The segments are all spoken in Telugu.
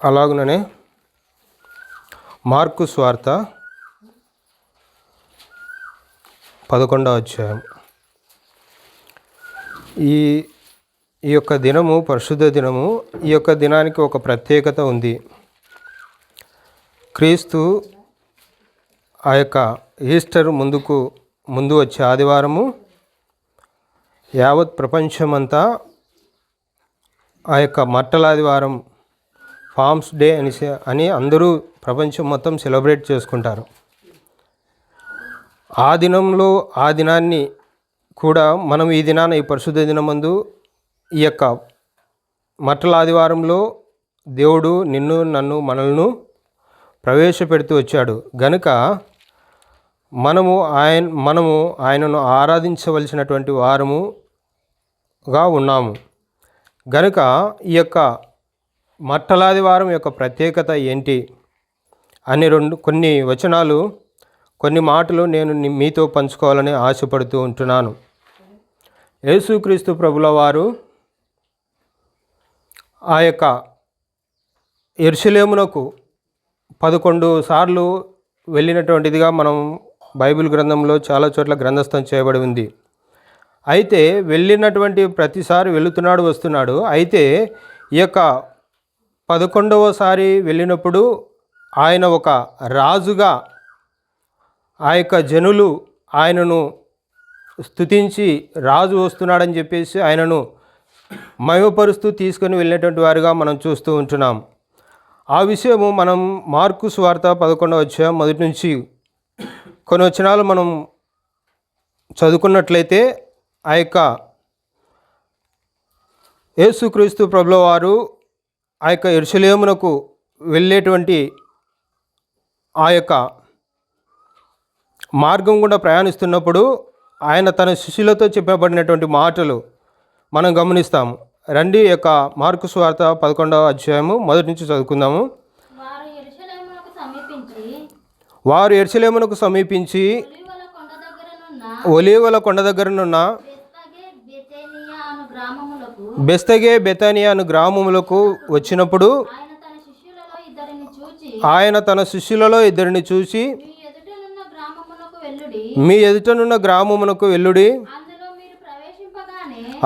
అలాగుననే మార్కు సువార్త 11వ అధ్యాయం. ఈ యొక్క దినము పరిశుద్ధ దినము. ఈ యొక్క దినానికి ఒక ప్రత్యేకత ఉంది. క్రీస్తు ఆ యొక్క ఈస్టర్ ముందు వచ్చే ఆదివారము యావత్ ప్రపంచమంతా ఆ యొక్క మట్టల ఆదివారం, ఫామ్స్ డే అని అందరూ ప్రపంచం మొత్తం సెలబ్రేట్ చేసుకుంటారు. ఆ దినాన్ని కూడా మనం ఈ పరిశుద్ధ దినమందు ఈ యొక్క మట్టల ఆదివారంలో దేవుడు మనల్ని ప్రవేశపెడుతూ వచ్చాడు గనుక మనము ఆయనను ఆరాధించవలసినటువంటి వారముగా ఉన్నాము. గనుక ఈ యొక్క మట్టలాదివారం యొక్క ప్రత్యేకత ఏంటి అని కొన్ని మాటలు నేను మీతో పంచుకోవాలని ఆశపడుతూ ఉంటున్నాను. యేసుక్రీస్తు ప్రభుల వారు ఆ యొక్క యెరూషలేమునకు 11 సార్లు వెళ్ళినటువంటిదిగా మనం బైబిల్ గ్రంథంలో చాలా చోట్ల గ్రంథస్థం చేయబడి ఉంది. అయితే వెళ్ళినటువంటి ప్రతిసారి వెళుతున్నాడు, వస్తున్నాడు. అయితే ఈ యొక్క 11వసారి వెళ్ళినప్పుడు ఆయన ఒక రాజుగా ఆ యొక్క జనులు ఆయనను స్తుతించి రాజు వస్తున్నాడని చెప్పేసి ఆయనను మహిమపరుస్తూ తీసుకొని వెళ్ళినటువంటి వారుగా మనం చూస్తూ ఉంటున్నాం. ఆ విషయము మనం మార్కు సువార్త 11వ అధ్యాయం మొదటి నుంచి కొన్ని వచనాలు మనం చదువుకున్నట్లయితే ఆ యొక్క యేసుక్రీస్తు ప్రభుల వారు ఆ యొక్క యెరూషలేమునకు వెళ్ళేటువంటి ఆ యొక్క మార్గం గుండా ప్రయాణిస్తున్నప్పుడు ఆయన తన శిష్యులతో చెప్పబడినటువంటి మాటలు మనం గమనిస్తాము. రండి యొక్క మార్కు సువార్త 11వ అధ్యాయము మొదటి నుంచి చదువుకుందాము. వారు యెరూషలేమునకు సమీపించి ఒలీవల కొండ దగ్గరనున్న బెత్ఫగే బెతానియా అను గ్రామములకు వచ్చినప్పుడు ఆయన తన శిష్యులలో ఇద్దరిని చూసి, మీ ఎదుటనున్న గ్రామమునకు వెళ్ళుడి,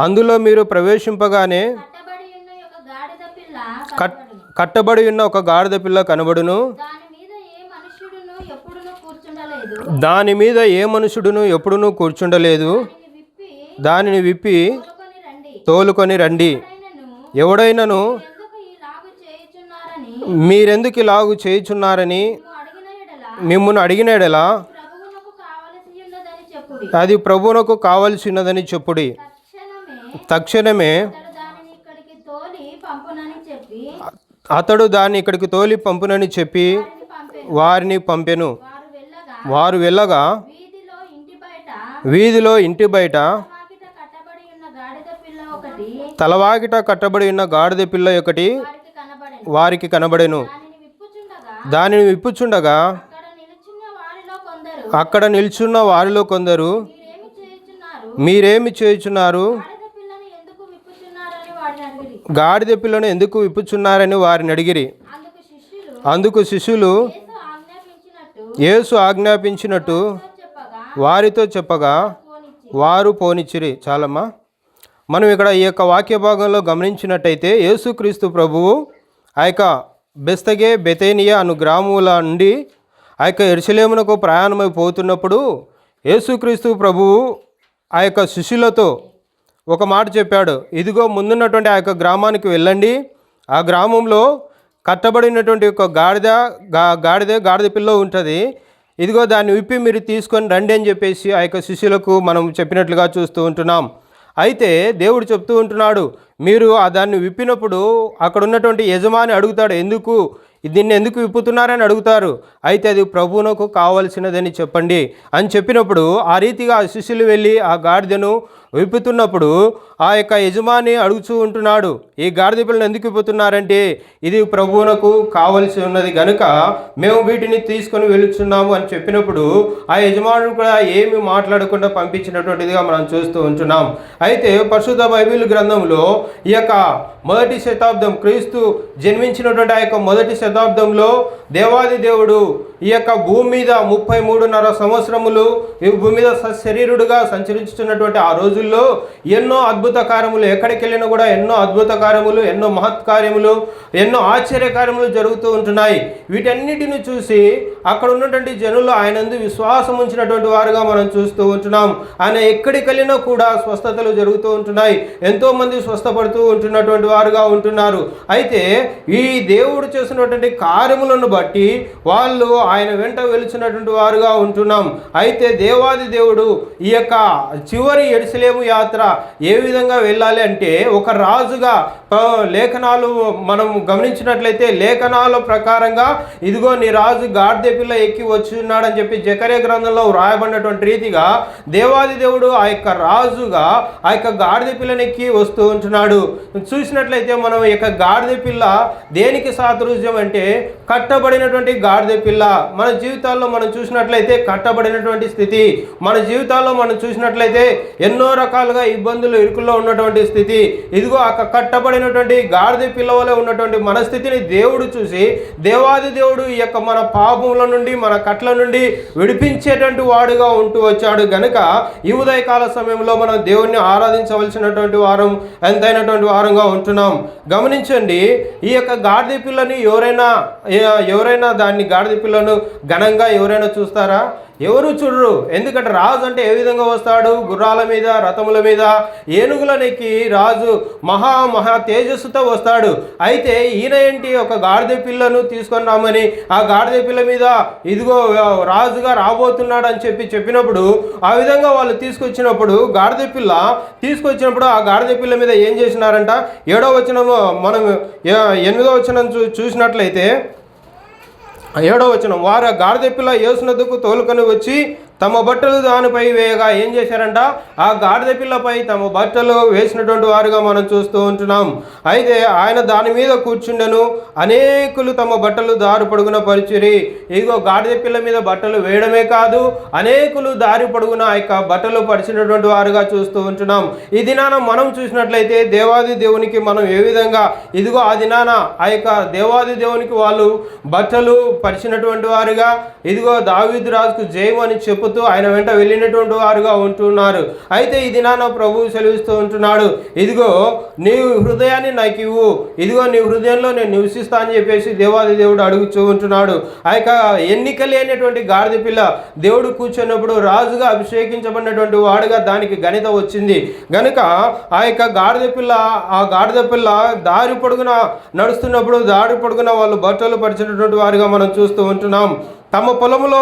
అందులో మీరు ప్రవేశింపగానే కట్టబడి ఉన్న ఒక గాడిద పిల్ల కనబడును. దాని మీద ఏ మనుషుడును ఎప్పుడునూ కూర్చుండలేదు. దానిని విప్పి తోలుకొని రండి. ఎవడైనను మీరెందుకు ఇలాగు చేయుచున్నారని మిమ్మును అడిగిన ఎడలా అది ప్రభువునకు కావలసి ఉన్నదని చెప్పుడి. తక్షణమే అతడు దాన్ని ఇక్కడికి తోలి పంపునని చెప్పి వారిని పంపెను. వారు వెళ్ళగా వీధిలో ఇంటి బయట తలవాకిట కట్టబడి ఉన్న గాడిద పిల్ల ఒకటి వారికి కనబడెను. దానిని విప్పుచుండగా అక్కడ నిల్చున్న వారిలో కొందరు, మీరేమి చేయుచున్నారు, గాడిద పిల్లను ఎందుకు విప్పుచున్నారని వారిని అడిగిరి. అందుకు శిష్యులు యేసు ఆజ్ఞాపించినట్టు వారితో చెప్పగా వారు పోనిచ్చిరి. చాలమ్మా. మనం ఇక్కడ ఈ యొక్క వాక్య భాగంలో గమనించినట్టయితే యేసుక్రీస్తు ప్రభువు ఆ యొక్క బెత్ఫగే బెతానియా అను గ్రామముల నుండి ఆ యొక్క యెరూషలేమునకు ప్రయాణమైపోతున్నప్పుడు యేసుక్రీస్తు ప్రభువు ఆ యొక్క శిష్యులతో ఒక మాట చెప్పాడు. ఇదిగో ముందున్నటువంటి ఆ యొక్క గ్రామానికి వెళ్ళండి. ఆ గ్రామంలో కట్టబడినటువంటి ఒక గాడిద పిల్ల ఉంటుంది. ఇదిగో దాన్ని విప్పి మీరు తీసుకొని రండి అని చెప్పేసి ఆ యొక్క శిష్యులకు మనం చెప్పినట్లుగా చూస్తూ ఉంటున్నాం. అయితే దేవుడు చెప్తూ ఉంటున్నాడు, మీరు దాన్ని విప్పినప్పుడు అక్కడ ఉన్నటువంటి యజమాని అడుగుతాడు, దీన్ని ఎందుకు విప్పుతున్నారని అడుగుతారు. అయితే అది ప్రభువునకు కావలసినదని చెప్పండి అని చెప్పినప్పుడు ఆ రీతిగా ఆ శిష్యులు వెళ్ళి ఆ గాడిదను విప్పుతున్నప్పుడు ఆ యొక్క యజమాని అడుగుతూ ఉంటున్నాడు, ఈ గాడిద పిల్లను ఎందుకు విప్పుతున్నారంటే ఇది ప్రభువునకు కావలసి ఉన్నది గనుక మేము వీటిని తీసుకొని వెళుతున్నాము అని చెప్పినప్పుడు ఆ యజమానుడు కూడా ఏమి మాట్లాడకుండా పంపించినటువంటిదిగా మనం చూస్తూ ఉంటున్నాం. అయితే పరిశుద్ధ బైబిల్ గ్రంథంలో ఈ యొక్క మొదటి శతాబ్దం, క్రీస్తు జన్మించినటువంటి ఆ యొక్క మొదటి శతాబ్దంలో దేవాది దేవుడు ఈ యొక్క భూమి మీద 33.5 సంవత్సరములు ఈ భూమి మీద శరీరుడుగా సంచరించుతున్నటువంటి ఆ రోజుల్లో ఎన్నో అద్భుత కార్యములు, ఎక్కడికి వెళ్ళినా కూడా ఎన్నో అద్భుత కార్యములు, ఎన్నో మహత్ కార్యములు, ఎన్నో ఆశ్చర్య కార్యములు జరుగుతూ ఉంటున్నాయి. వీటన్నిటిని చూసి అక్కడ ఉన్నటువంటి జనులు ఆయనందు విశ్వాసం ఉంచినటువంటి వారుగా మనం చూస్తూ ఉంటున్నాం. ఆయన ఎక్కడికి వెళ్ళినా కూడా స్వస్థతలు జరుగుతూ ఉంటున్నాయి, ఎంతోమంది స్వస్థపడుతూ ఉంటున్నటువంటి వారుగా ఉంటున్నారు. అయితే ఈ దేవుడు చేసినటువంటి కార్యములను బట్టి వాళ్ళు ఆయన వెంట వెలుచున్నటువంటి వారుగా ఉంటున్నాం. అయితే దేవాది దేవుడు ఈ యొక్క చివరి యెరూషలేము యాత్ర ఏ విధంగా వెళ్ళాలి అంటే ఒక రాజుగా, లేఖనాలు మనం గమనించినట్లయితే లేఖనాల ప్రకారంగా ఇదిగో నీ రాజు గాడిద పిల్ల ఎక్కి వచ్చున్నాడని చెప్పి జకర్యా గ్రంథంలో వ్రాయబడినటువంటి రీతిగా దేవాది దేవుడు ఆ యొక్క రాజుగా ఆ యొక్క గాడిద పిల్లని ఎక్కి వస్తూ ఉంటున్నాడు. చూసినట్లయితే మనం ఈ యొక్క గాడిద పిల్ల దేనికి సాదృశ్యం అంటే కట్టబడినటువంటి గాడిద పిల్ల. మన జీవితాల్లో మనం చూసినట్లయితే కట్టబడినటువంటి స్థితి, మన జీవితాల్లో మనం చూసినట్లయితే ఎన్నో రకాలుగా ఇబ్బందులు, ఇరుకుల్లో ఉన్నటువంటి స్థితి, ఇదిగో ఆ కట్టబడినటువంటి గాడిద పిల్ల వలె ఉన్నటువంటి మన స్థితిని దేవుడు చూసి దేవాది దేవుడు ఈ యొక్క మన పాపముల నుండి, మన కట్ల నుండి విడిపించేటువంటి వాడుగా ఉంటూ వచ్చాడు. గనుక ఈ ఉదయకాల సమయంలో మనం దేవుణ్ణి ఆరాధించవలసినటువంటి వారం, ఎంతైనటువంటి వారంగా ఉంటున్నాం. గమనించండి, ఈ యొక్క గాడిద పిల్లని ఎవరైనా దాన్ని గాడిద పిల్లను ఘనంగా ఎవరైనా చూస్తారా? ఎవరు చూడరు. ఎందుకంటే రాజు అంటే ఏ విధంగా వస్తాడు? గుర్రాల మీద, రథముల మీద, ఏనుగులనెక్కి రాజు మహా తేజస్సుతో వస్తాడు. అయితే ఈయన ఏంటి, ఒక గాడిద పిల్లను తీసుకొని రామని ఆ గాడిద పిల్ల మీద ఇదిగో రాజుగా రాబోతున్నాడు అని చెప్పినప్పుడు ఆ విధంగా వాళ్ళు తీసుకొచ్చినప్పుడు ఆ గాడిద పిల్ల మీద ఏం చేసినారంట? 7వ వచనము, మనం 8వ వచనం చూసినట్లయితే 7వ వచనం, వారు ఆ గాడిద పిల్ల యేసునొద్దకు తోలుకొని వచ్చి తమ బట్టలు దానిపై వేయగా ఏం చేశారంట? ఆ గాడిద పిల్లపై తమ బట్టలు వేసినటువంటి వారుగా మనం చూస్తూ ఉంటున్నాం. అయితే ఆయన దాని మీద కూర్చుండెను, అనేకులు తమ బట్టలు దారి పొడుగున పరిచిరి. ఇదిగో గాడిద పిల్ల మీద బట్టలు వేయడమే కాదు, అనేకులు దారి పొడుగున ఆ యొక్క బట్టలు పరిచినటువంటి వారుగా చూస్తూ ఉంటున్నాం. ఈ దినాన మనం చూసినట్లయితే దేవాది దేవునికి మనం ఏ విధంగా ఇదిగో ఆ దినాన ఆ యొక్క దేవాది దేవునికి వాళ్ళు బట్టలు పరిచినటువంటి వారుగా, ఇదిగో దావీదు రాజుకు జయమని చెప్పుతూ ఆయన వెంట వెళ్ళినటువంటి వారుగా ఉంటున్నారు. అయితే ఈ దినాన ప్రభువు సెలవిస్తూ ఉంటున్నాడు, ఇదిగో నీ హృదయాన్ని నాకు ఇవ్వు, ఇదిగో నీ హృదయంలో నేను నివసిస్తా అని చెప్పేసి దేవాది దేవుడు అడుగుతూ ఉంటున్నాడు. ఆ యొక్క ఎన్నిక లేనటువంటి గాడిద పిల్ల దేవుడు కూర్చున్నప్పుడు రాజుగా అభిషేకించబడినటువంటి వాడుగా దానికి ఘనత వచ్చింది. గనుక ఆ యొక్క గాడిద పిల్ల దారి పొడుగున నడుస్తున్నప్పుడు దారి పొడుగున వాళ్ళు బట్టలు పరిచినటువంటి వారుగా మనం చూస్తూ ఉంటున్నాం. తమ పొలములో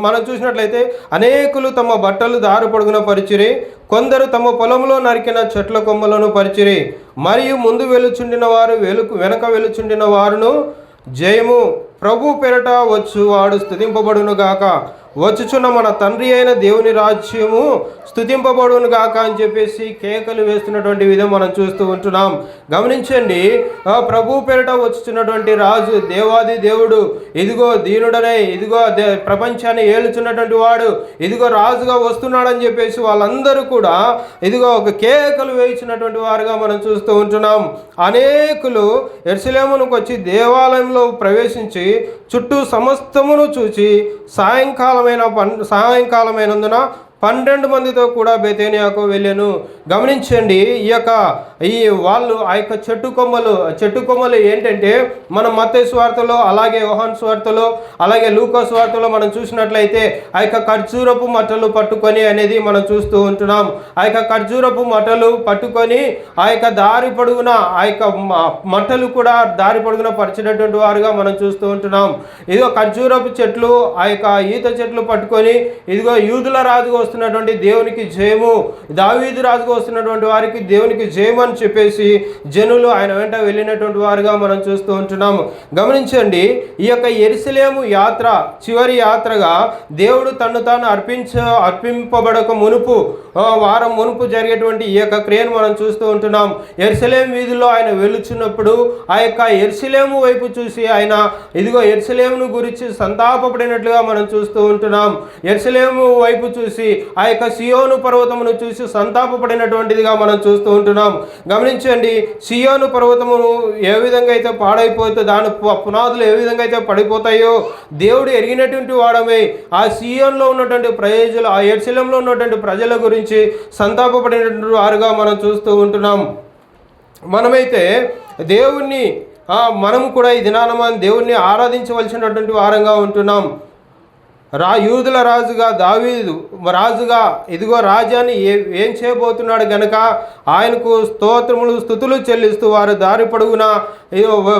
మనం చూసినట్లయితే అనేకులు తమ బట్టలు దారి పొడుగున పరిచిరి, కొందరు తమ పొలంలో నరికిన చెట్ల కొమ్మలను పరిచిరి, మరియు ముందు వెలుచుండిన వారు వెనక వెలుచుండిన వారును జయము ప్రభు పేరట వచ్చువాడు స్తుతింపబడును గాక, వచ్చుచున్న మన తండ్రి అయిన దేవుని రాజ్యము స్తుతింపబడును గాక అని చెప్పేసి కేకలు వేస్తున్నటువంటి విధం మనం చూస్తూ ఉంటున్నాం. గమనించండి, ప్రభు పేరిట వచ్చుచున్నటువంటి రాజు దేవాది దేవుడు, ఇదిగో దీనుడనే, ఇదిగో ప్రపంచాన్ని ఏలుచున్నటువంటి వాడు, ఇదిగో రాజుగా వస్తున్నాడని చెప్పేసి వాళ్ళందరూ కూడా ఇదిగో ఒక కేకలు వేయించినటువంటి వారుగా మనం చూస్తూ ఉంటున్నాం. అనేకులు యెరూషలేమునకు వచ్చి దేవాలయంలో ప్రవేశించి చుట్టూ సమస్తమును చూచి సాయంకాలమైనందున 12 మందితో కూడా బెతేనియాకు వెళ్ళాను. గమనించండి, వాళ్ళు ఆ యొక్క చెట్టు కొమ్మలు ఏంటంటే మనం మత్తయి సువార్తలో, అలాగే యోహాను సువార్తలో, అలాగే లూకా సువార్తలో మనం చూసినట్లయితే ఆ యొక్క ఖర్జూరపు మట్టలు పట్టుకొని అనేది మనం చూస్తూ ఉంటున్నాం. ఆ యొక్క ఖర్జూరపు మట్టలు పట్టుకొని ఆ యొక్క దారి పొడుగున ఆ యొక్క మట్టలు కూడా దారి పొడుగున పరిచినటువంటి వారుగా మనం చూస్తూ ఉంటున్నాం. ఇదిగో ఖర్జూరపు చెట్లు, ఆ యొక్క ఈత చెట్లు పట్టుకొని ఇదిగో యూదుల రాజుగా వస్తున్నటువంటి దేవునికి జయము, దావీదు రాజుగా వస్తున్నటువంటి వారికి దేవునికి జయము అని చెప్పేసి జనులు ఆయన వెంట వెళ్ళినటువంటి వారుగా మనం చూస్తూ ఉంటున్నాము. గమనించండి, ఈ యొక్క యెరూషలేము యాత్ర చివరి యాత్రగా దేవుడు తను తాను అర్పింపబడక మునుపు వారం మునుపు జరిగేటువంటి ఈ యొక్క క్రియను మనం చూస్తూ ఉంటున్నాం. యెరూషలేము వీధుల్లో ఆయన వెలుచున్నప్పుడు ఆ యొక్క యెరూషలేము వైపు చూసి ఆయన ఇదిగో యెరూషలేమును గురించి సంతాపపడినట్లుగా మనం చూస్తూ ఉంటున్నాం. యెరూషలేము వైపు చూసి ఆ యొక్క సియోను పర్వతమును చూసి సంతాపపడినటువంటిదిగా మనం చూస్తూ ఉంటున్నాం. గమనించండి, సియోను పర్వతమును ఏ విధంగా అయితే పాడైపోతుందో, దాని పునాదులు ఏ విధంగా అయితే పడిపోతాయో దేవుడు ఎరిగినటువంటి వాడమే ఆ సియోన్లో ఉన్నటువంటి ప్రజలు, ఆ యెరూషలేములో ఉన్నటువంటి ప్రజల గురించి సంతాపపడినటువంటి వారుగా మనం చూస్తూ ఉంటున్నాం. మనమైతే దేవుణ్ణి మనము కూడా ఈ దినాన మనం దేవుణ్ణి ఆరాధించవలసినటువంటి వారంగా ఉంటున్నాం. యూదుల రాజుగా దావీదు రాజుగా ఇదిగో రాజ్యాన్ని ఏం చేయబోతున్నాడు గనక ఆయనకు స్తోత్రములు స్తుతులు చెల్లిస్తూ వారు దారి పొడుగున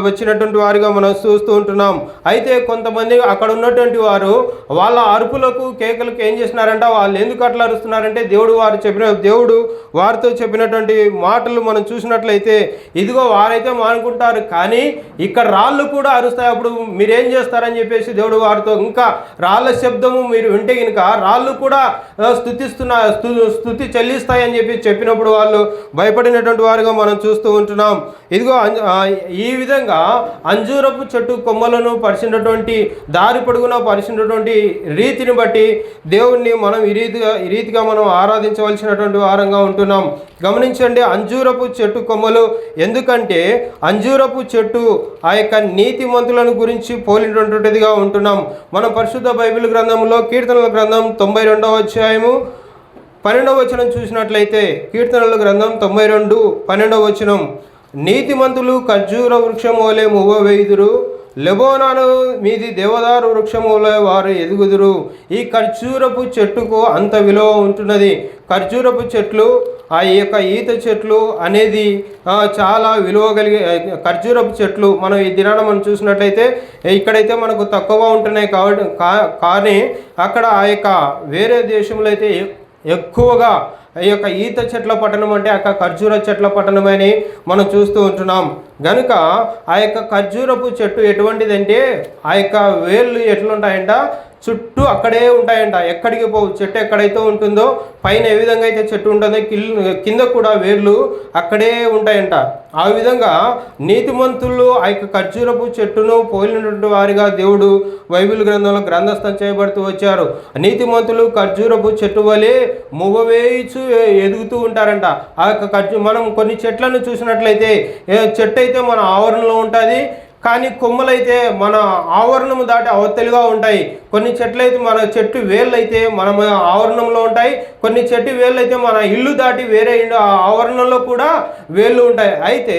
వచ్చినటువంటి వారిగా మనం చూస్తూ ఉంటున్నాం. అయితే కొంతమంది అక్కడ ఉన్నటువంటి వారు వాళ్ళ అరుపులకు కేకలకు ఏం చేసినారంటే, వాళ్ళు ఎందుకు అట్లా అరుస్తున్నారంటే దేవుడు వారితో చెప్పినటువంటి మాటలు మనం చూసినట్లయితే ఇదిగో వారైతే మానుకుంటారు, కానీ ఇక్కడ రాళ్ళు కూడా అరుస్తాయి, అప్పుడు మీరేం చేస్తారని చెప్పేసి దేవుడు వారితో, ఇంకా రాళ్ళ శబ్దము మీరు వింటే కనుక రాళ్ళు కూడా స్తుతి చెల్లిస్తాయని చెప్పినప్పుడు వాళ్ళు భయపడినటువంటి వారుగా మనం చూస్తూ ఉంటున్నాం. ఇదిగో ఈ విధంగా అంజూరపు చెట్టు కొమ్మలను పరిచినటువంటి దారి పొడుగున పరిచినటువంటి రీతిని బట్టి దేవుణ్ణి మనం ఈ రీతిగా మనం ఆరాధించవలసినటువంటి వారంగా ఉంటున్నాం. గమనించండి, అంజూరపు చెట్టు కొమ్మలు, ఎందుకంటే అంజూరపు చెట్టు ఆ యొక్క నీతిమంతులను గురించి పోలినటువంటిదిగా ఉంటున్నాం. మనం పరిశుద్ధ బైబిల్ గ్రంథంలో కీర్తనల గ్రంథం 92వ అధ్యాయము 12వ వచనం చూసినట్లయితే, కీర్తనల గ్రంథం 92:12వ వచనం, నీతిమంతులు ఖర్జూర వృక్షం వలె మువ్వవేయుదురు, లెబోనాను మీది దేవదారు వృక్షం వలె వారు ఎదుగుదురు. ఈ ఖర్జూరపు చెట్టుకు అంత విలువ ఉంటున్నది. ఖర్జూరపు చెట్లు, ఆ యొక్క ఈత చెట్లు అనేది చాలా విలువ కలిగే ఖర్జూరపు చెట్లు మనం ఈ దినాన మనం చూసినట్లయితే ఇక్కడైతే మనకు తక్కువగా ఉంటున్నాయి కాబట్టి, కానీ అక్కడ ఆ యొక్క వేరే దేశంలో అయితే ఎక్కువగా ఈ యొక్క ఈత చెట్ల పట్టణం అంటే ఆ ఖర్జూర చెట్ల పట్టణం అని మనం చూస్తూ ఉంటున్నాం. కనుక ఆ యొక్క ఖర్జూరపు చెట్టు ఎటువంటిదంటే ఆ యొక్క వేళ్ళు ఎట్లుంటాయంట, చుట్టూ అక్కడే ఉంటాయంట, ఎక్కడికి పోవు. చెట్టు ఎక్కడైతే ఉంటుందో పైన ఏ విధంగా అయితే చెట్టు ఉంటుందో కింద కూడా వేర్లు అక్కడే ఉంటాయంట. ఆ విధంగా నీతిమంతులు ఆ యొక్క ఖర్జూరపు చెట్టును పోలినటువంటి వారిగా దేవుడు బైబిల్ గ్రంథంలో గ్రంథస్థం చేయబడుతూ వచ్చారు. నీతిమంతులు ఖర్జూరపు చెట్టు వలె మువ్వవేయిచు ఎదుగుతూ ఉంటారంట. ఆ యొక్క మనం కొన్ని చెట్లను చూసినట్లయితే చెట్టు అయితే మన ఆవరణలో ఉంటుంది, కానీ కొమ్మలైతే మన ఆవరణము దాటి అవతలిగా ఉంటాయి. కొన్ని చెట్లయితే మన చెట్టు వేళ్ళు అయితే మన ఆవరణంలో ఉంటాయి, కొన్ని చెట్టు వేళ్ళు అయితే మన ఇల్లు దాటి వేరే ఆవరణంలో కూడా వేళ్ళు ఉంటాయి. అయితే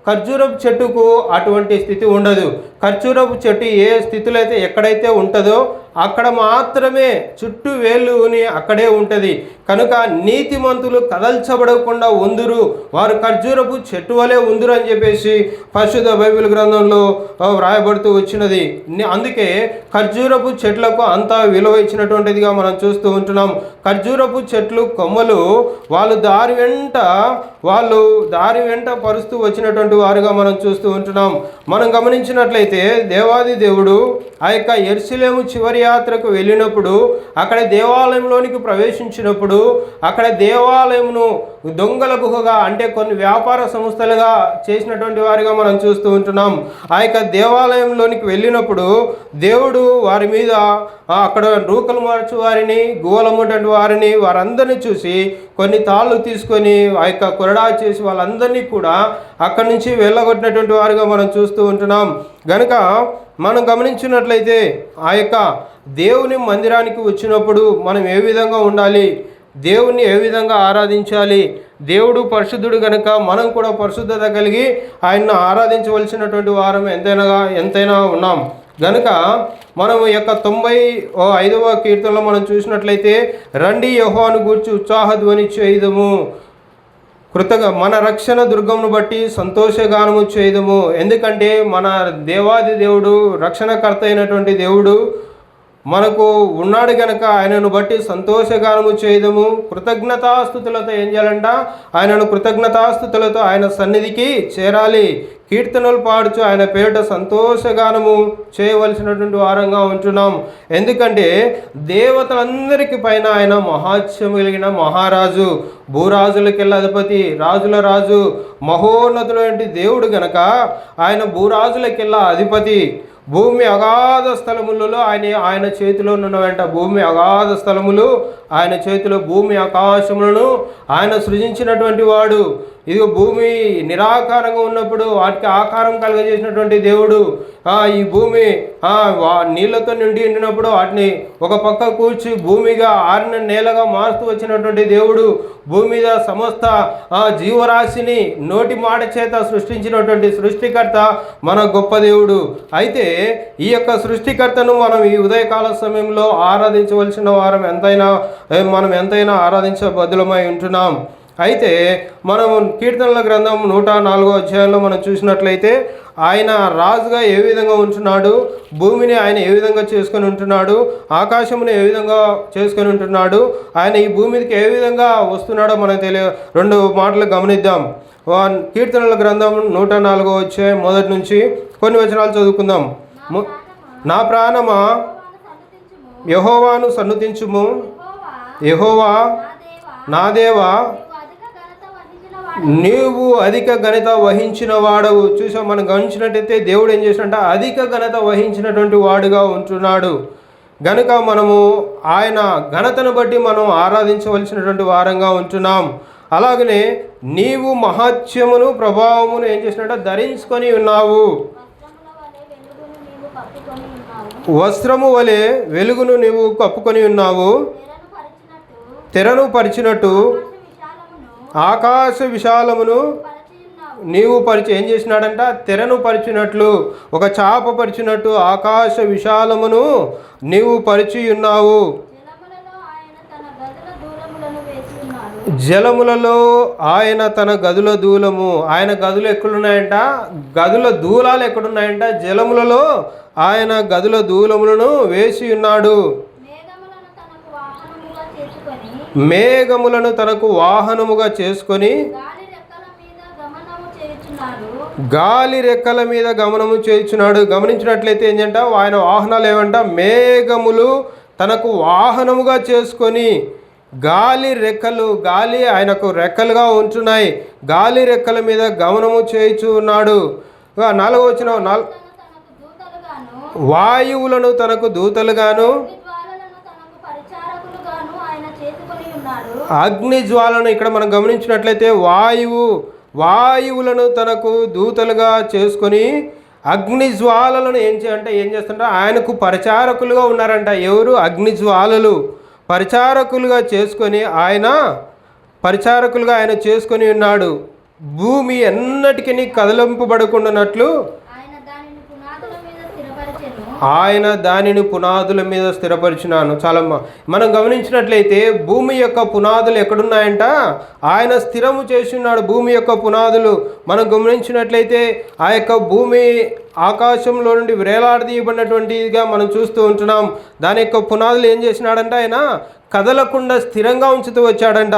ఖర్జూరపు చెట్టుకు అటువంటి స్థితి ఉండదు. ఖర్జూరపు చెట్టు ఏ స్థితిలో అయితే ఎక్కడైతే ఉంటుందో అక్కడ మాత్రమే చుట్టూ వేళ్ళుని అక్కడే ఉంటుంది. కనుక నీతిమంతులు కదల్చబడకుండా ఉందురు, వారు ఖర్జూరపు చెట్టు వలె ఉందురు అని చెప్పేసి పరిశుద్ధ బైబిల్ గ్రంథంలో వ్రాయబడుతూ వచ్చినది. అందుకే ఖర్జూరపు చెట్లకు అంత విలువ ఇచ్చినటువంటిదిగా మనం చూస్తూ ఉంటున్నాం. ఖర్జూరపు చెట్లు కొమ్మలు వాళ్ళు దారి వెంట పరుస్తూ వచ్చినటువంటి వారుగా మనం చూస్తూ ఉంటున్నాం. మనం గమనించినట్లయితే దేవాది దేవుడు ఆ యొక్క యెరూషలేము చివరి యాత్రకు వెళ్ళినప్పుడు, అక్కడ దేవాలయంలోనికి ప్రవేశించినప్పుడు, అక్కడ దేవాలయమును దొంగల గుహగా అంటే కొన్ని వ్యాపార సంస్థలుగా చేసినటువంటి వారిగా మనం చూస్తూ ఉంటున్నాం. ఆ యొక్క దేవాలయంలోనికి వెళ్ళినప్పుడు దేవుడు వారి మీద అక్కడ రూకలు మార్చు వారిని, గువ్వలమ్మటువంటి వారిని, వారందరినీ చూసి కొన్ని తాళ్ళు తీసుకొని ఆ యొక్క కొరడా చేసి వాళ్ళందరినీ కూడా అక్కడి నుంచి వెళ్ళగొట్టినటువంటి వారిగా మనం చూస్తూ ఉంటున్నాం. కనుక మనం గమనించినట్లయితే ఆ యొక్క దేవుని మందిరానికి వచ్చినప్పుడు మనం ఏ విధంగా ఉండాలి, దేవుణ్ణి ఏ విధంగా ఆరాధించాలి, దేవుడు పరిశుద్ధుడు కనుక మనం కూడా పరిశుద్ధత కలిగి ఆయన్ను ఆరాధించవలసినటువంటి వారం ఎంతైనా ఉన్నాం. కనుక మనం యొక్క 95వ కీర్తనలో మనం చూసినట్లయితే, రండి యెహోవాను గూర్చి ఉత్సాహధ్వని చేయుదము, మన రక్షణ దుర్గమును బట్టి సంతోషగానము చేయుదము. ఎందుకంటే మన దేవాది దేవుడు, రక్షణకర్త అయినటువంటి దేవుడు మనకు ఉన్నాడు కనుక ఆయనను బట్టి సంతోషగానము చేయదము. కృతజ్ఞతాస్తుతులతో ఏం చేయాలంట, ఆయనను కృతజ్ఞతాస్తుతులతో ఆయన సన్నిధికి చేరాలి. కీర్తనలు పాడుచు ఆయన పేరిట సంతోషగానము చేయవలసినటువంటి వారంగా ఉంటున్నాం. ఎందుకంటే దేవతలందరికీ పైన ఆయన మహాత్మ్యం కలిగిన మహారాజు, భూరాజులకెల్లా అధిపతి, రాజుల రాజు, మహోన్నతులైన దేవుడు గనక ఆయన భూరాజులకెల్లా అధిపతి. భూమి అగాధ స్థలములలో ఆయన చేతిలో ఉన్నవంట. భూమి అగాధ స్థలములు ఆయన చేతిలో, భూమి ఆకాశములను ఆయన సృజించినటువంటి వాడు. ఇది భూమి నిరాకారంగా ఉన్నప్పుడు వాటికి ఆకారం కలుగజేసినటువంటి దేవుడు. ఈ భూమి నీళ్లతో నిండి ఉండినప్పుడు వాటిని ఒక పక్క కూర్చి భూమిగా ఆరిన నేలగా మారుతూ వచ్చినటువంటి దేవుడు. భూమి మీద సమస్త జీవరాశిని నోటి మాట చేత సృష్టించినటువంటి సృష్టికర్త మన గొప్ప దేవుడు. అయితే ఈ యొక్క సృష్టికర్తను మనం ఈ ఉదయకాల సమయంలో ఆరాధించవలసిన వారం మనం ఎంతైనా ఆరాధించబద్దులమై ఉంటున్నాం. అయితే మనం కీర్తనల గ్రంథం 104వ అధ్యాయంలో మనం చూసినట్లయితే ఆయన రాజుగా ఏ విధంగా ఉంటున్నాడు, భూమిని ఆయన ఏ విధంగా చేసుకొని ఉంటున్నాడు, ఆకాశమును ఏ విధంగా చేసుకొని ఉంటున్నాడు, ఆయన ఈ భూమికి ఏ విధంగా వస్తున్నాడో మనకు రెండు మాటలు గమనిద్దాం. కీర్తనల గ్రంథం 104వ అధ్యాయం మొదటి నుంచి కొన్ని వచనాలు చదువుకుందాం. నా ప్రాణమా యెహోవాను సన్నుతించుము, యెహోవా నా దేవా నీవు అధిక ఘనత వహించిన వాడవు. చూసాం, మనం గమనించినట్టయితే దేవుడు ఏం చేసినట్ట అధిక ఘనత వహించినటువంటి వాడుగా ఉంటున్నాడు. గనుక మనము ఆయన ఘనతను బట్టి మనం ఆరాధించవలసినటువంటి వారంగా ఉంటున్నాం. అలాగనే నీవు మహాత్మ్యమును ప్రభావమును ఏం చేసినట్ట ధరించుకొని ఉన్నావు. వస్త్రము వలె వెలుగును నీవు కప్పుకొని ఉన్నావు. తెరను పరిచినట్టు ఆకాశ విశాలమును నీవు ఏం చేసినాడంట తెరను పరిచినట్లు, ఒక చాప పరిచినట్టు ఆకాశ విశాలమును నీవు పరిచి ఉన్నావు. జలములలో ఆయన తన గదుల దూలము, ఆయన గదులు ఎక్కడున్నాయంట, గదుల దూలాలు ఎక్కడున్నాయంట, జలములలో ఆయన గదుల దూలములను వేసి ఉన్నాడు. మేఘములను తనకు వాహనముగా చేసుకొని గాలి రెక్కల మీద గమనము చేయుచున్నాడు. గమనించినట్లయితే ఏంటంట ఆయన వాహనాలు ఏమంట మేఘములు తనకు వాహనముగా చేసుకొని, గాలి రెక్కలు, గాలి ఆయనకు రెక్కలుగా ఉంటున్నాయి, గాలి రెక్కల మీద గమనము చేయుచు ఉన్నాడు. 4వ వచనం, వాయువులను తనకు దూతలుగాను అగ్ని జ్వాలను, ఇక్కడ మనం గమనించినట్లయితే వాయువులను తనకు దూతలుగా చేసుకొని అగ్ని జ్వాలలను ఏం చేస్తుంటే ఆయనకు పరిచారకులుగా ఉన్నారంట. ఎవరు? అగ్ని జ్వాలలు పరిచారకులుగా చేసుకొని పరిచారకులుగా ఆయన చేసుకొని ఉన్నాడు. భూమి ఎన్నటికీ కదలింపబడకుండానట్లు ఆయన దానిని పునాదుల మీద స్థిరపరిచినాను. చాలా మనం గమనించినట్లయితే భూమి యొక్క పునాదులు ఎక్కడున్నాయంట ఆయన స్థిరము చేసి ఉన్నాడు. భూమి యొక్క పునాదులు మనం గమనించినట్లయితే ఆ యొక్క భూమి ఆకాశంలో నుండి వేలాడదీయబడినటువంటిదిగా మనం చూస్తూ ఉంటున్నాం. దాని యొక్క పునాదులు ఏం చేసినాడంట ఆయన కదలకుండా స్థిరంగా ఉంచుతూ వచ్చాడంట.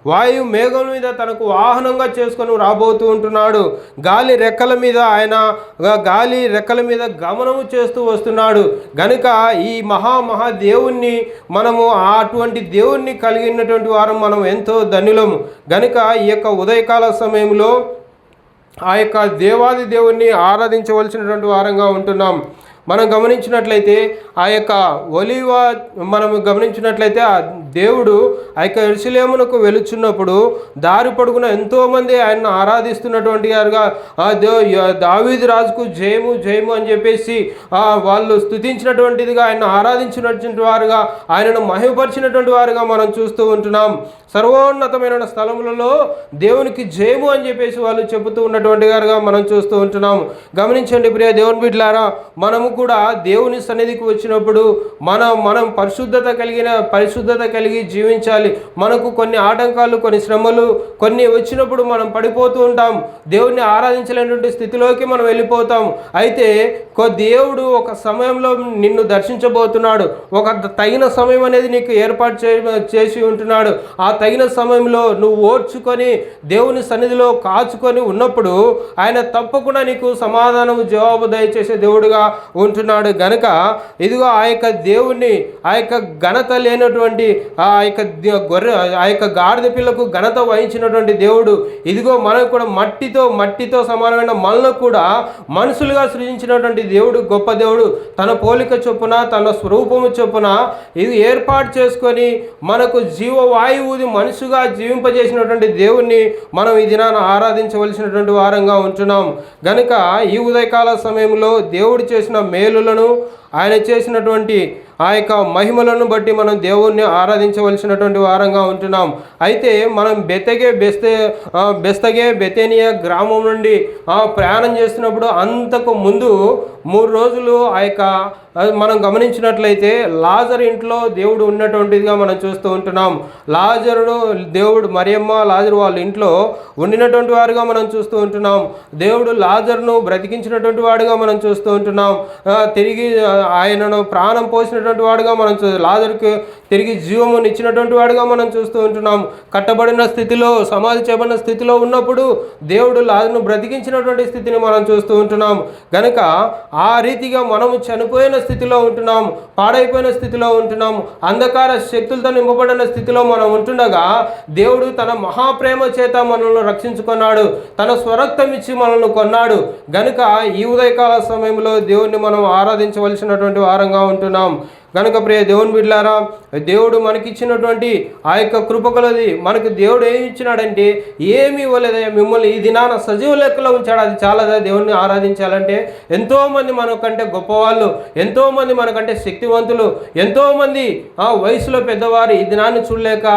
వాయు మేఘం మీద తనకు వాహనంగా చేసుకొని రాబోతూ ఉంటున్నాడు. గాలి రెక్కల మీద గమనము చేస్తూ వస్తున్నాడు. గనుక ఈ మహా దేవుణ్ణి మనము అటువంటి దేవుణ్ణి కలిగినటువంటి వారం మనం ఎంతో ధన్యులము. గనుక ఈ యొక్క ఉదయకాల సమయంలో ఆ యొక్క దేవాది దేవుణ్ణి ఆరాధించవలసినటువంటి వారంగా ఉంటున్నాం. మనం గమనించినట్లయితే ఆ యొక్క మనం గమనించినట్లయితే ఆ దేవుడు ఆ యొక్క యెరూషలేమునకు వెలుచున్నప్పుడు దారి పొడుగున ఎంతోమంది ఆయన్ని ఆరాధిస్తున్నటువంటి వారుగా దావీదు రాజుకు జయము జయము అని చెప్పేసి వాళ్ళు స్తుతించినటువంటిదిగా ఆయన ఆరాధించినటువంటి వారుగా, ఆయనను మహిమపరిచినటువంటి వారుగా మనం చూస్తూ ఉంటున్నాం. సర్వోన్నతమైన స్థలములలో దేవునికి జయము అని చెప్పేసి వాళ్ళు చెబుతూ ఉన్నటువంటి వారుగా మనం చూస్తూ ఉంటున్నాం. గమనించండి ప్రియ దేవుని బిడ్డలారా, మనము కూడా దేవుని సన్నిధికి వచ్చినప్పుడు మనం పరిశుద్ధత కలిగి జీవించాలి. మనకు కొన్ని ఆటంకాలు, కొన్ని శ్రమలు కొన్ని వచ్చినప్పుడు మనం పడిపోతూ ఉంటాం. దేవుణ్ణి ఆరాధించలేనటువంటి స్థితిలోకి మనం వెళ్ళిపోతాం. అయితే దేవుడు ఒక సమయంలో నిన్ను దర్శించబోతున్నాడు. ఒక తగిన సమయం అనేది నీకు ఏర్పాటు చేసి ఉంటున్నాడు. ఆ తగిన సమయంలో నువ్వు ఓర్చుకొని దేవుని సన్నిధిలో కాచుకొని ఉన్నప్పుడు ఆయన తప్పకుండా నీకు సమాధానము, జవాబు దయచేసే దేవుడుగా ఉంటున్నాడు. గనుక ఇదిగో ఆ యొక్క దేవుణ్ణి, ఆ యొక్క ఘనత లేనటువంటి ఆ యొక్క గాడిద పిల్లకు ఘనత వహించినటువంటి దేవుడు ఇదిగో మనకు కూడా మట్టితో సమానమైన మనలో కూడా మనుషులుగా సృజించినటువంటి దేవుడు, గొప్ప దేవుడు. తన పోలిక చొప్పున, తన స్వరూపము చొప్పున ఇది ఏర్పాటు చేసుకొని మనకు జీవవాయువుది మనుషుగా జీవింపజేసినటువంటి దేవుణ్ణి మనం ఈ దినాన ఆరాధించవలసినటువంటి వారంగా ఉంటున్నాం. గనుక ఈ ఉదయకాల సమయంలో దేవుడు చేసిన మేలులను, ఆయన చేసినటువంటి ఆ యొక్క మహిమలను బట్టి మనం దేవుణ్ణి ఆరాధించవలసినటువంటి వారంగా ఉంటున్నాం. అయితే మనం బెతేనియా గ్రామం నుండి ప్రయాణం చేస్తున్నప్పుడు అంతకు ముందు 3 రోజులు ఆ యొక్క మనం గమనించినట్లయితే లాజరు ఇంట్లో దేవుడు ఉన్నటువంటిదిగా మనం చూస్తూ ఉంటున్నాం. దేవుడు మరియమ్మ లాజరు వాళ్ళ ఇంట్లో ఉండినటువంటి వారుగా మనం చూస్తూ ఉంటున్నాం. దేవుడు లాజరును బ్రతికించినటువంటి వాడుగా మనం చూస్తూ ఉంటున్నాం. తిరిగి ఆయనను ప్రాణం పోసినటువంటి వాడుగా మనం లాజరుకు తిరిగి జీవమును ఇచ్చినటువంటి వాడుగా మనం చూస్తూ ఉంటున్నాం. కట్టబడిన స్థితిలో, సమాధి చేయబడిన స్థితిలో ఉన్నప్పుడు దేవుడు లాజరును బ్రతికించినటువంటి స్థితిని మనం చూస్తూ ఉంటున్నాం. గనుక ఆ రీతిగా మనము చనిపోయిన స్థితిలో ఉంటున్నాం, పాడైపోయిన స్థితిలో ఉంటున్నాం, అంధకార శక్తులతో నింపబడిన స్థితిలో మనం ఉంటుండగా దేవుడు తన మహాప్రేమ చేత మనల్ని రక్షించుకున్నాడు, తన స్వరక్తం ఇచ్చి మనల్ని కొన్నాడు. గనుక ఈ ఉదయకాల సమయంలో దేవుణ్ణి మనం ఆరాధించవలసినటువంటి వారంగా ఉంటున్నాం. కనుక ప్రియ దేవుని బిడ్డలారా, దేవుడు మనకిచ్చినటువంటి ఆ యొక్క కృపకలది. మనకు దేవుడు ఏమి ఇచ్చినాడంటే ఏమి ఇవ్వలేదయ్యా, మిమ్మల్ని ఈ దినాన సజీవ లెక్కలో ఉంచాడు. అది చాలాదా దేవుణ్ణి ఆరాధించాలంటే? ఎంతోమంది మనకంటే గొప్పవాళ్ళు, ఎంతోమంది మనకంటే శక్తివంతులు, ఎంతోమంది వయసులో పెద్దవారు ఈ దినాన్ని చూడలేక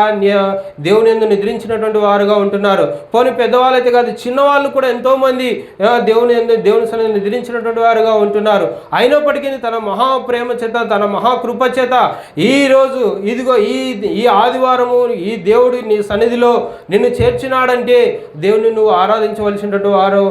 దేవుని యందు నిద్రించినటువంటి వారుగా ఉంటున్నారు. పోనీ పెద్దవాళ్ళైతే కాదు, చిన్నవాళ్ళు కూడా ఎంతోమంది దేవుని సన్నిధిని నిద్రించినటువంటి వారుగా ఉంటున్నారు. అయినప్పటికీ తన మహాప్రేమ చేత, తన కృప చేత ఈరోజు ఇదిగో ఈ ఆదివారము ఈ దేవుడు నీ సన్నిధిలో నిన్ను చేర్చినాడంటే దేవుడిని నువ్వు ఆరాధించవలసినటువంటి వారు,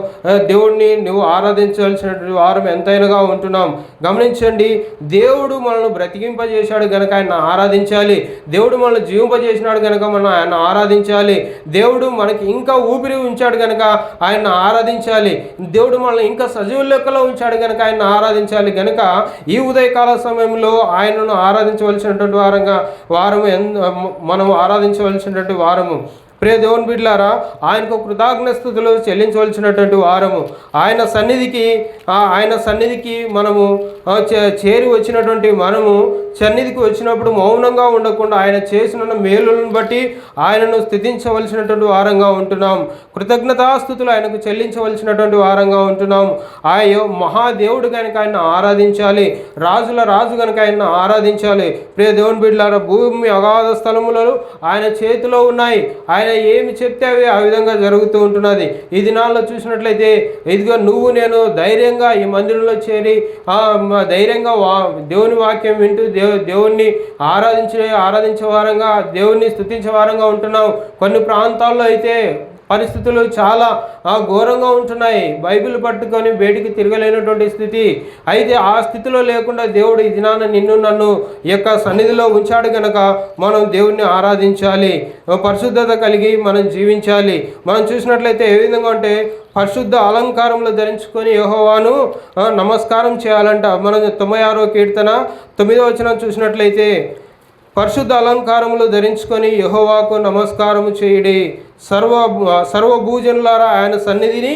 దేవుడిని నువ్వు ఆరాధించవలసినటువంటి వారం ఎంతైనాగా ఉంటున్నాం. గమనించండి, దేవుడు మనల్ని బ్రతికింపజేశాడు కనుక ఆయన ఆరాధించాలి. దేవుడు మనల్ని జీవింపజేసినాడు కనుక మనం ఆయన ఆరాధించాలి. దేవుడు మనకి ఇంకా ఊపిరి ఉంచాడు కనుక ఆయన ఆరాధించాలి. దేవుడు మనల్ని ఇంకా సజీవ లెక్కలో ఉంచాడు కనుక ఆయన ఆరాధించాలి. కనుక ఈ ఉదయకాల సమయంలో ఆయనను ఆరాధించవలసినటువంటి వారము మనం ఆరాధించవలసినటువంటి వారము. ప్రియ దేవుని బిడ్డలారా, ఆయనకు కృతజ్ఞతలు చెల్లించవలసినటువంటి వారము. ఆయన సన్నిధికి మనము చేరి వచ్చినటువంటి మనము సన్నిధికి వచ్చినప్పుడు మౌనంగా ఉండకుండా ఆయన చేసిన మేలులను బట్టి ఆయనను స్తుతించవలసినటువంటి వారంగా ఉంటున్నాం. కృతజ్ఞతాస్తుతులు ఆయనకు చెల్లించవలసినటువంటి వారంగా ఉంటున్నాం. ఆయన మహాదేవుడు కనుక ఆయన ఆరాధించాలి, రాజుల రాజు కనుక ఆయన ఆరాధించాలి. ప్రియ దేవుని బిడ్డలారా, భూమి అగాధ స్థలములలో ఆయన చేతిలో ఉన్నాయి. ఆయన ఏమి చెప్తే అవి ఆ విధంగా జరుగుతూ ఉంటున్నది. ఈ దినాల్లో చూసినట్లయితే ఇదిగో నువ్వు నేను ధైర్యంగా ఈ మందిరంలో చేరి ధైర్యంగా దేవుని వాక్యం వింటూ దేవుణ్ణి ఆరాధించే వారంగా, దేవుణ్ణి స్తుతించే వారంగా ఉంటున్నాం. కొన్ని ప్రాంతాల్లో అయితే పరిస్థితులు చాలా ఘోరంగా ఉంటున్నాయి. బైబిల్ పట్టుకొని బయటికి తిరగలేనటువంటి స్థితి. అయితే ఆ స్థితిలో లేకుండా దేవుడు ఈ దినాన నిన్ను నన్ను ఈ యొక్క సన్నిధిలో ఉంచాడు కనుక మనం దేవుణ్ణి ఆరాధించాలి, పరిశుద్ధత కలిగి మనం జీవించాలి. మనం చూసినట్లయితే ఏ విధంగా అంటే పరిశుద్ధ అలంకారంలో ధరించుకొని యెహోవాను నమస్కారం చేయాలంట. మనం 96వ కీర్తన 9వ వచనం చూసినట్లయితే, పరిశుద్ధ అలంకారములు ధరించుకొని యెహోవాకు నమస్కారము చేయుడి, సర్వభూజనులారా ఆయన సన్నిధిని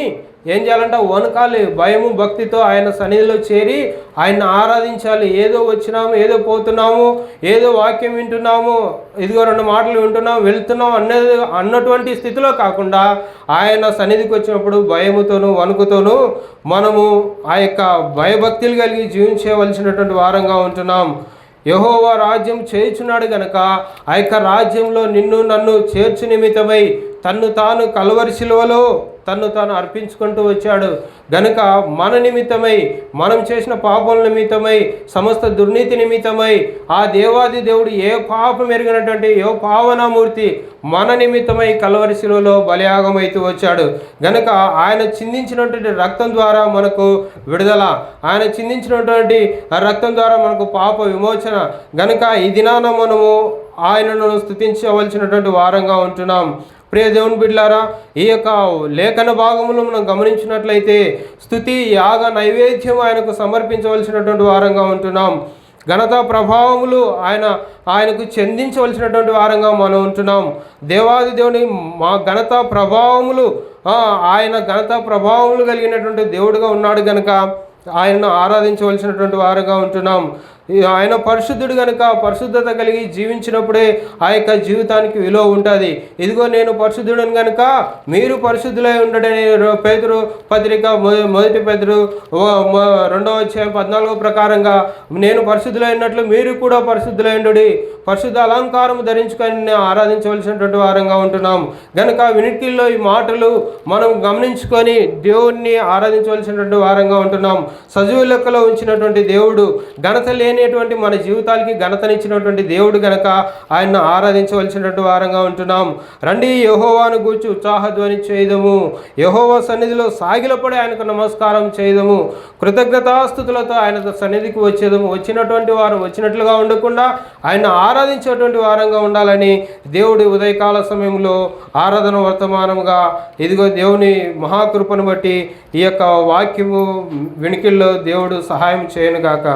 ఏం చేయాలంట? వనకాలి, భయము భక్తితో ఆయన సన్నిధిలో చేరి ఆయన ఆరాధించాలి. ఏదో వచ్చినాము, ఏదో పోతున్నాము, ఏదో వాక్యం వింటున్నాము, ఇదిగో 2 మాటలు వింటున్నాము, వెళ్తున్నాం అన్నటువంటి స్థితిలో కాకుండా ఆయన సన్నిధికి వచ్చినప్పుడు భయముతోనూ వణుకుతోనూ మనము ఆ యొక్క భయభక్తులు కలిగి జీవించవలసినటువంటి వారంగా ఉంటున్నాం. యెహోవా రాజ్యం చేయుచున్నాడు గనక ఆ యొక్క రాజ్యంలో నిన్ను నన్ను చేర్చు నిమిత్తమై తన్ను తాను కలువరి శిలువలో తన్ను తాను అర్పించుకుంటూ వచ్చాడు గనుక మన నిమిత్తమై, మనం చేసిన పాపల నిమిత్తమై, సమస్త దుర్నీతి నిమిత్తమై ఆ దేవాది దేవుడు ఏ పాపం ఎరిగినటువంటి ఏ పావనమూర్తి మన నిమిత్తమై కలువరి శిలువలో బలియాగమైతూ వచ్చాడు గనుక ఆయన చిందించినటువంటి రక్తం ద్వారా మనకు విడుదల, ఆయన చిందించినటువంటి రక్తం ద్వారా మనకు పాప విమోచన గనుక ఈ దినాన మనము ఆయనను స్తుతించవలసినటువంటి వారంగా ఉంటున్నాం. ప్రియ దేవుని బిడ్డలారా, ఈ యొక్క లేఖన భాగములు మనం గమనించినట్లయితే స్తుతి యాగ నైవేద్యం ఆయనకు సమర్పించవలసినటువంటి వారంగా ఉంటున్నాం. ఘనత ప్రభావములు ఆయనకు చెందించవలసినటువంటి వారంగా మనం ఉంటున్నాం. దేవాది దేవుని మా ఘనత ప్రభావములు ఆయన ఘనత ప్రభావములు కలిగినటువంటి దేవుడుగా ఉన్నాడు కనుక ఆయనను ఆరాధించవలసినటువంటి వారుగా ఉంటున్నాం. ఆయన పరిశుద్ధుడు కనుక పరిశుద్ధత కలిగి జీవించినప్పుడే ఆ యొక్క జీవితానికి విలువ ఉంటుంది. ఇదిగో నేను పరిశుద్ధుడని కనుక మీరు పరిశుద్ధులై ఉండడని పేతురు పత్రిక 1 పేతురు 2:14 ప్రకారంగా నేను పరిశుద్ధులైనట్లు మీరు కూడా పరిశుద్ధులై ఉండుడి, పరిశుద్ధ అలంకారం ధరించుకొని ఆరాధించవలసినటువంటి వారంగా ఉంటున్నాం. కనుక వినికిల్లో ఈ మాటలు మనం గమనించుకొని దేవుణ్ణి ఆరాధించవలసినటువంటి వారంగా ఉంటున్నాం. సజీవ లెక్కలో ఉంచినటువంటి దేవుడు, ఘనత లేనిటువంటి మన జీవితాలకి ఘనతనిచ్చినటువంటి దేవుడు గనక ఆయన్ను ఆరాధించవలసినటువంటి వారంగా ఉంటున్నాం. రండి యెహోవాను గూర్చి ఉత్సాహధ్వని చేయదము, యెహోవా సన్నిధిలో సాగిలపడి ఆయనకు నమస్కారం చేయదము, కృతజ్ఞతాస్తుతులతో ఆయన సన్నిధికి వచ్చేదము. వచ్చినటువంటి వారు వచ్చినట్లుగా ఉండకుండా ఆయన ఆరాధించేటువంటి వారంగా ఉండాలని దేవుడి ఉదయకాల సమయంలో ఆరాధన వర్తమానముగా ఇదిగో దేవుని మహాకృపను బట్టి ఈ యొక్క వాక్యము వినికిల్లో దేవుడు సహాయం చేయనుగాక.